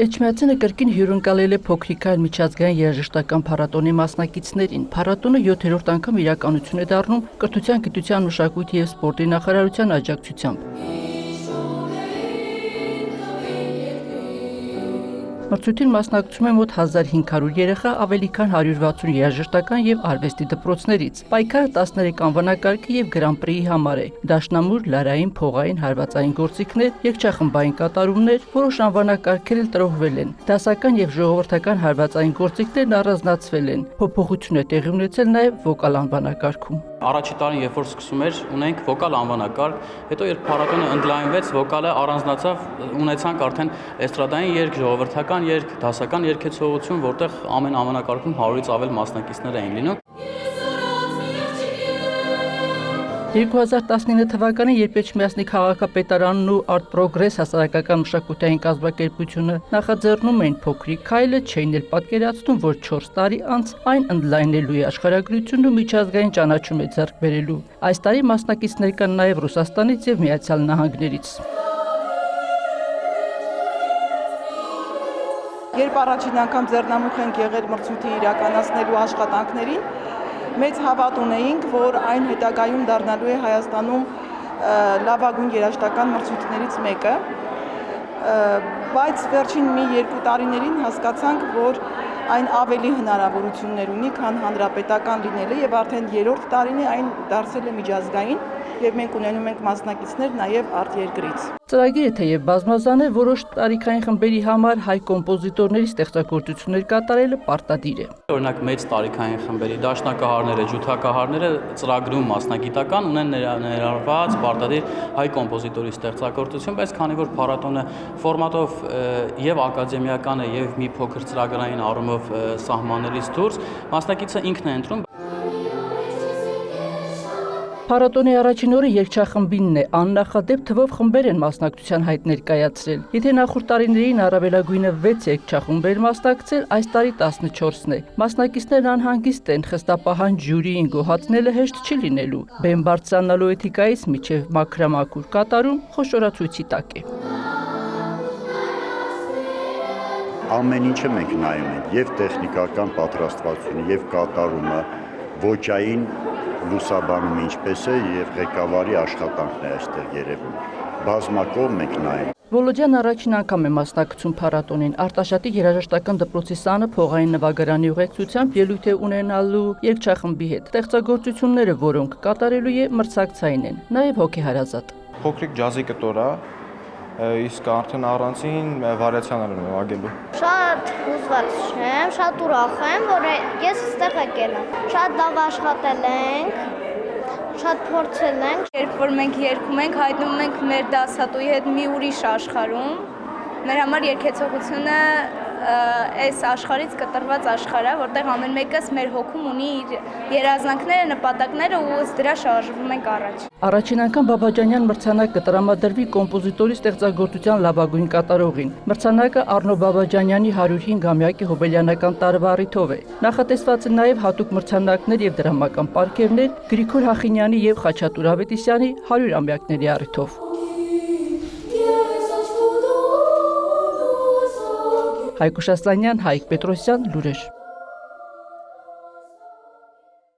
Էջմիածինը կրկին հյուրընկալել է փոքրիկ այլ միջազգային երաժշտական փառատոնի մասնակիցներին։ Փառատոնը 7-րդ անգամ իրականություն է դառնում Կրթության, գիտության, մշակույթի և սպորտի նախարարության աջակցությամբ։ Մրցույթին մասնակցում է մոտ 1500 երեխա ավելի քան 160 երաժշտական և արվեստի դպրոցներից։ Պայքարը 13 անվանակարգի և գրանպրիի համար է։ Դաշնամուր, լարային, փողային, հարվածային գործիքներ, երգչախմբային կատարումներ, որոշ անվանակարգեր էլ տրոհվել են։ Դասական և ժողովրդական հարվածային գործիքներն առանձնացվել են։ Փոփոխություն է տեղի ունեցել նաև վոկալ անվանակարգում։ Առաջի տարին, երբ որ սկսում էր, ունենք վոկալ անվանակարգ, հետո երբ փառատոնը ընդլայնվեց, վոկալը առանձնացավ, ունեցանք արդեն էստրադային երգ, ժողովրդական երգ, դասական երգեցողություն, որտեղ ամեն անվանակարգում 100-ից ավել մասնակիցներ էին լինում։ 2019 թվականին, երբ Էջմիածնի քաղաքապետարանն ու Art Progress հասարակական մշակութային կազմակերպությունը նախաձեռնում էին փոքրիկ քայլը, չէին էլ պատկերացնում, որ 4 տարի անց այն ընդլայնելու է աշխարհագրությունն ու միջազգային ճանաչում է ձեռք բերելու։ Այս տարի մասնակիցներ կան նաև Ռուսաստանից և Միացյալ Նահանգներից։ Երբ առաջին անգամ ձեռնամուխ ենք եղել մրցույթի իրականացնելու աշխատանքներին, մեծ հավատ ունեինք, որ այն հետագայում դառնալու է Հայաստանում լավագույն երաժշտական մրցույթներից մեկը, բայց վերջին մի 2 տարիներին հասկացանք, որ այն ավելի հնարավորություններ ունի, քան հանրապետական լինելը, եւ արդեն 3-րդ տարին է այն դարձել է միջազգային, եւ մենք ունենում ենք մասնակիցներ նաեւ արտերկրից։ Ծրագիրը թեև բազմազան է, որոշ տարիքային խմբերի համար հայ կոմպոզիտորների ստեղծագործություններ կատարելը պարտադիր է։ Օրինակ մեծ տարիքային խմբերի դաշնակահարները, ջութակահարները ծրագրում մասնագիտական ունեն ներառված պարտադիր հայ կոմպոզիտորի ստեղծագործություն, բայց քանի որ փառատոնը ֆորմատով եւ ակադեմիական է եւ մի փոքր ծրագրային առումով սահմաններից դուրս, մասնակիցը ինքն է ընտրում։ Փառատոնի առաջին օրը երգչախմբինն է, աննախադեպ թվով խմբեր են մասնակցության հայտ ներկայացրել։ Եթե նախորդ տարիներին առավելագույնը 6 երգչախումբ էր մասնակցել, այս տարի 14-ն է։ Մասնակիցներն անհանգիստ են, խստապահանջ ժյուրիին գոհացնելը հեշտ չի լինելու։ Բեմ բարձրանալու էթիկայից մինչև մաքրամաքուր կատարում խոշորացույցի տակ է։ Ամեն ինչը մենք նայում ենք, եւ տեխնիկական պատրաստվածությունը, եւ կատարումը, ոճային լուսաբանումը ինչպես է եւ ղեկավարի աշխատանքն է այստեղ երևում։ Բազմակողմ մենք նայում։ Վոլոդյան առաջին անգամ է մասնակցում փառատոնին։ Արտաշատի երաժշտական դպրոցի սանը փողային նվագարանի ուղեկցությամբ ելույթ է ունենալու երգչախմբի հետ։ Ստեղծագործությունները, որոնք կատարելու է, մրցակցային են, նաեւ հոգեհարազատ։ Փոքրիկ ջազի կտոր է, իսկ արդեն առանցին վարիացիաներ եմ նվագելու։ Շատ հուզված եմ, շատ ուրախ եմ, որ ես այստեղ եկել եմ։ Շատ լավ աշխատել ենք, շատ փորձել ենք։ Երբ որ մենք երգում ենք, հայտնվում ենք մեր դասատուի հետ մի ուրիշ աշխարհում։ Մեր համար երգեցողությունը այս աշխարհից կտրված աշխարհ է, որտեղ ամեն մեկս մեր հոգում ունի իր երազանքները, նպատակները ու ըստ դրա շարժվում ենք առաջ։ Առաջին անգամ Բաբաջանյան մրցանակ կտրամադրվի կոմպոզիտորի ստեղծագործության լավագույն կատարողին։ Մրցանակը Առնո Բաբաջանյանի 105-ամյակի հոբելյանական տարվա առիթով է։ Նախատեսված են նաև հատուկ մրցանակներ եւ դրամական պարգևներ Գրիգոր Հախինյանի եւ Խաչատուր Ավետիսյանի 100-ամյակների առիթով։ Հայկ Շասանյան, Հայկ Պետրոսյան, լուրեր։